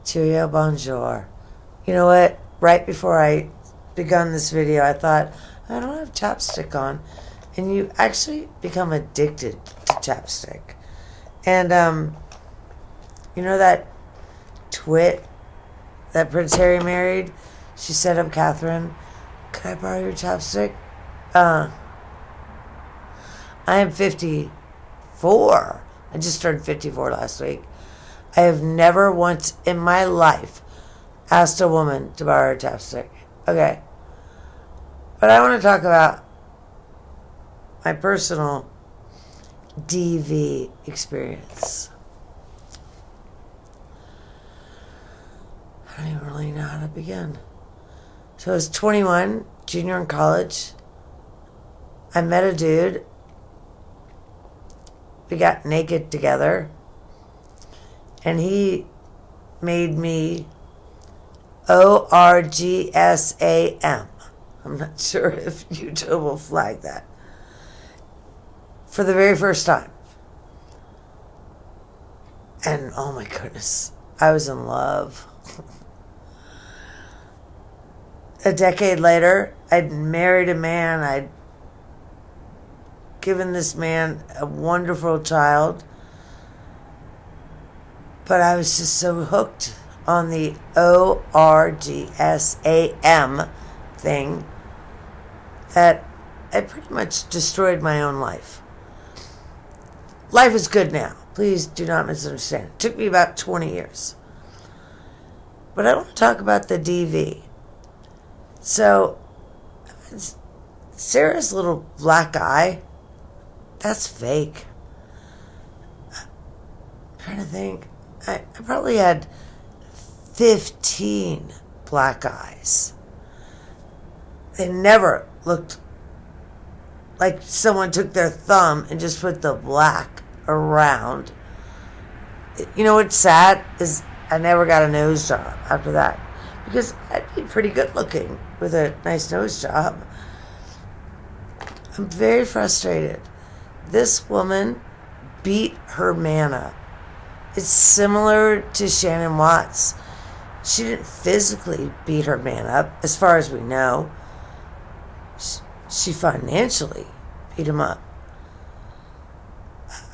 Cheerio, bonjour. You know what? Right before I begun this video, I thought, I don't have chapstick on. And you actually become addicted to chapstick. And, you know that twit that Prince Harry married? She said, I'm Catherine. Could I borrow your chapstick? I am 54. I just turned 54 last week. I have never once in my life asked a woman to borrow her chapstick. Okay. But I want to talk about my personal DV experience. I don't even really know how to begin. So I was 21, junior in college. I met a dude. We got naked together. And he made me ORGSAM. I'm not sure if YouTube will flag that. For the very first time. And oh my goodness, I was in love. A decade later, I'd married a man. I'd given this man a wonderful child. But I was just so hooked on the ORGSAM thing that I pretty much destroyed my own life. Life is good now. Please do not misunderstand. It took me about 20 years. But I want to talk about the DV. So, Sarah's little black eye, that's fake. I'm trying to think. I probably had 15 black eyes. They never looked like someone took their thumb and just put the black around. You know what's sad is I never got a nose job after that, because I'd be pretty good looking with a nice nose job. I'm very frustrated. This woman beat her man up. It's similar to Shannon Watts. She didn't physically beat her man up, as far as we know. She financially beat him up.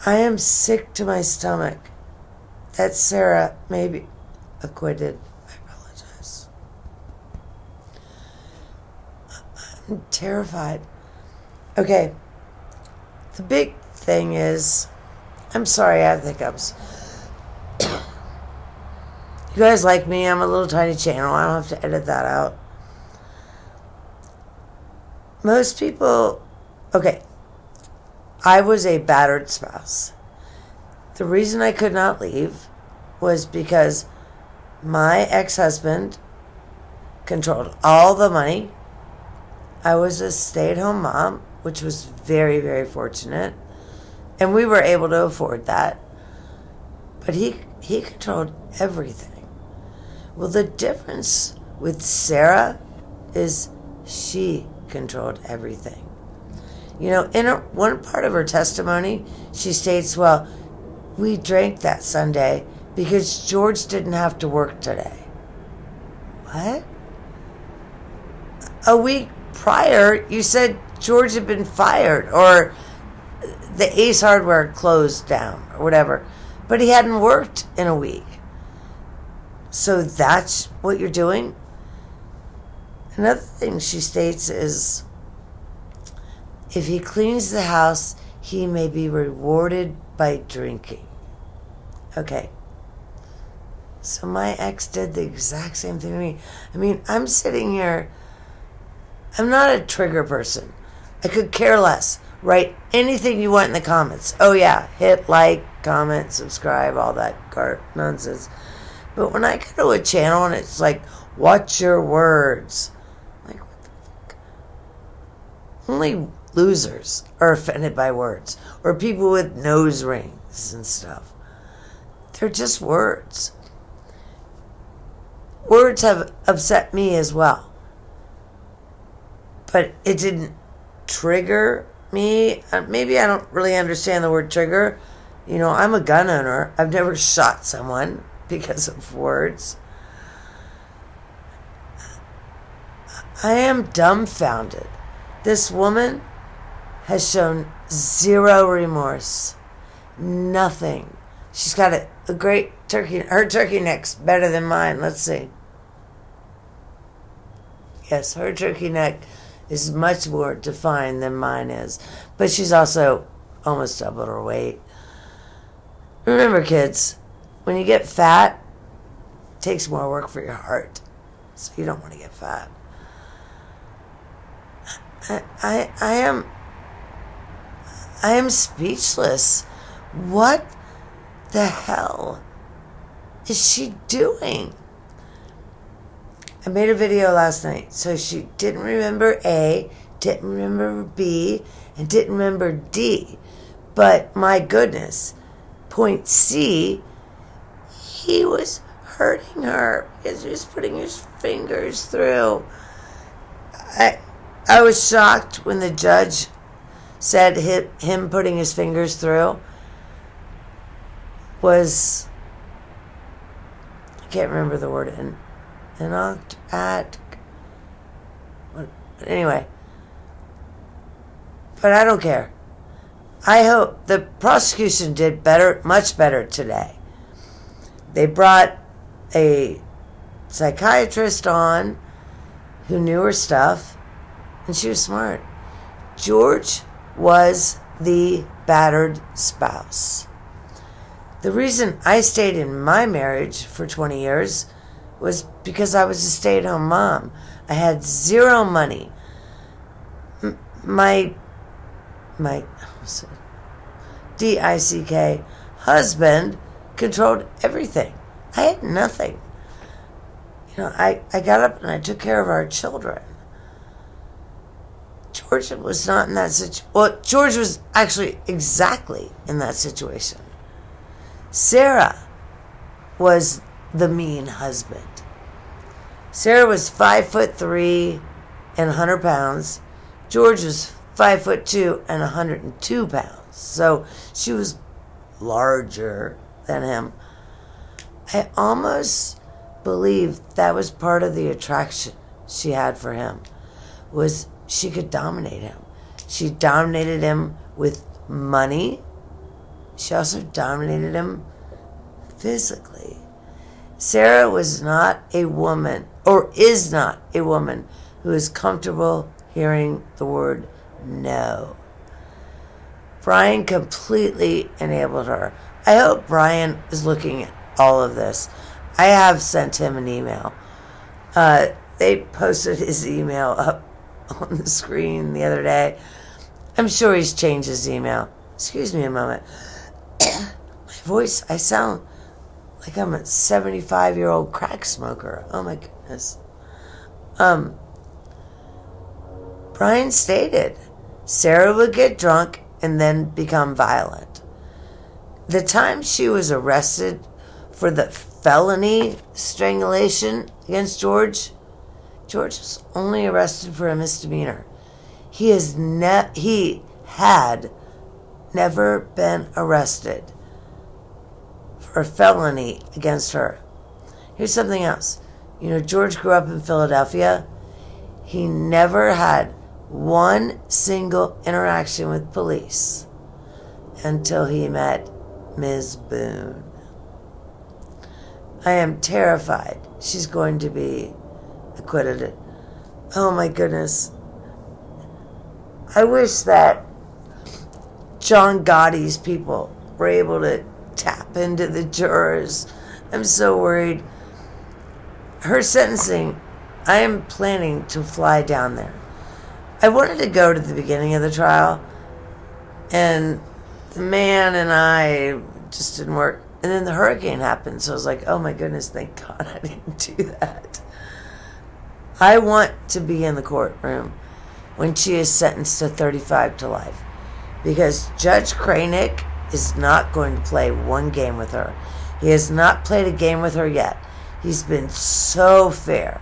I am sick to my stomach that Sarah may be acquitted. I apologize. I'm terrified. Okay. The big thing is, I'm sorry I have hiccups. You guys like me, I'm a little tiny channel. I don't have to edit that out. Most people, okay, I was a battered spouse. The reason I could not leave was because my ex-husband controlled all the money. I was a stay-at-home mom, which was very, very fortunate. And we were able to afford that. But he controlled everything. Well, the difference with Sarah is she controlled everything. You know, in one part of her testimony, she states, well, we drank that Sunday because George didn't have to work today. What? A week prior, you said George had been fired, or the Ace Hardware closed down, or whatever. But he hadn't worked in a week. So that's what you're doing? Another thing she states is, if he cleans the house, he may be rewarded by drinking. Okay. So my ex did the exact same thing to me. I mean, I'm sitting here. I'm not a trigger person. I could care less. Write anything you want in the comments. Oh yeah, hit like, comment, subscribe, all that nonsense. But when I go to a channel and it's like, watch your words. I'm like, what the fuck? Only losers are offended by words. Or people with nose rings and stuff. They're just words. Words have upset me as well. But it didn't trigger me. Maybe I don't really understand the word trigger. You know, I'm a gun owner. I've never shot someone. because of words. I am dumbfounded. This woman has shown zero remorse. Nothing. She's got a great turkey. Her turkey neck's better than mine. Let's see. Yes, her turkey neck is much more defined than mine is. But she's also almost double her weight. Remember, kids, when you get fat, it takes more work for your heart. So you don't want to get fat. I am speechless. What the hell is she doing? I made a video last night, so she didn't remember A, didn't remember B, and didn't remember D. But my goodness, point C, he was hurting her because he was putting his fingers through. I was shocked when the judge said him putting his fingers through was, I can't remember the word, anyway. But I don't care. I hope the prosecution did better, much better today. They brought a psychiatrist on who knew her stuff, and she was smart. George was the battered spouse. The reason I stayed in my marriage for 20 years was because I was a stay-at-home mom. I had zero money. My DICK husband controlled everything. I had nothing. I got up and I took care of our children. George was not in that situation. Well, George was actually exactly in that situation. Sarah was the mean husband. Sarah was 5'3" and 100 pounds. George was 5'2" and 102 pounds. So she was larger than him. I almost believe that was part of the attraction she had for him, was she could dominate him. She dominated him with money. She also dominated him physically. Sarah was not a woman, or is not a woman, who is comfortable hearing the word no. Brian completely enabled her. I hope Brian is looking at all of this. I have sent him an email. They posted his email up on the screen the other day. I'm sure he's changed his email. Excuse me a moment. My voice, I sound like I'm a 75-year-old crack smoker. Oh my goodness. Brian stated Sarah would get drunk and then become violent. The time she was arrested for the felony strangulation against George was only arrested for a misdemeanor. He had never been arrested for a felony against her. Here's something else. George grew up in Philadelphia. He never had one single interaction with police until he met Ms. Boone. I am terrified she's going to be acquitted. Oh my goodness. I wish that John Gotti's people were able to tap into the jurors. I'm so worried. Her sentencing, I am planning to fly down there. I wanted to go to the beginning of the trial, and the man and I just didn't work. And then the hurricane happened, so I was like, oh my goodness, thank God I didn't do that. I want to be in the courtroom when she is sentenced to 35 to life, because Judge Kranick is not going to play one game with her. He has not played a game with her yet. He's been so fair.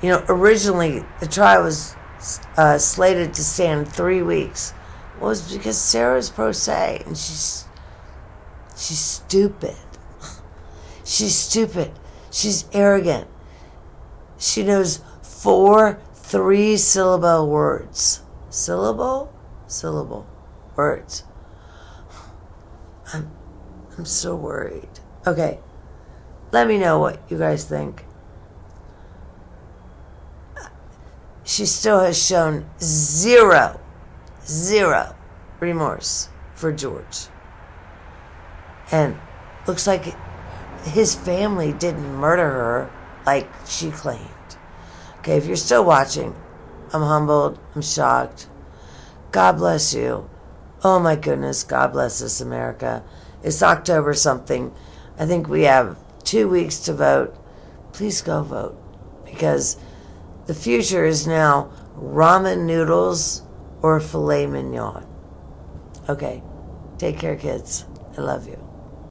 Originally the trial was slated to stand 3 weeks. Well, it was because Sarah's pro se, and she's stupid. She's stupid. She's arrogant. She knows 4 3-syllable words. Syllable words. I'm so worried. Okay, let me know what you guys think. She still has shown zero remorse for George. And looks like his family didn't murder her like she claimed. Okay, if you're still watching, I'm humbled, I'm shocked. God bless you. Oh my goodness, God bless us, America. It's October something. I think we have 2 weeks to vote. Please go vote. Because the future is now ramen noodles or filet mignon. Okay, take care, kids. I love you.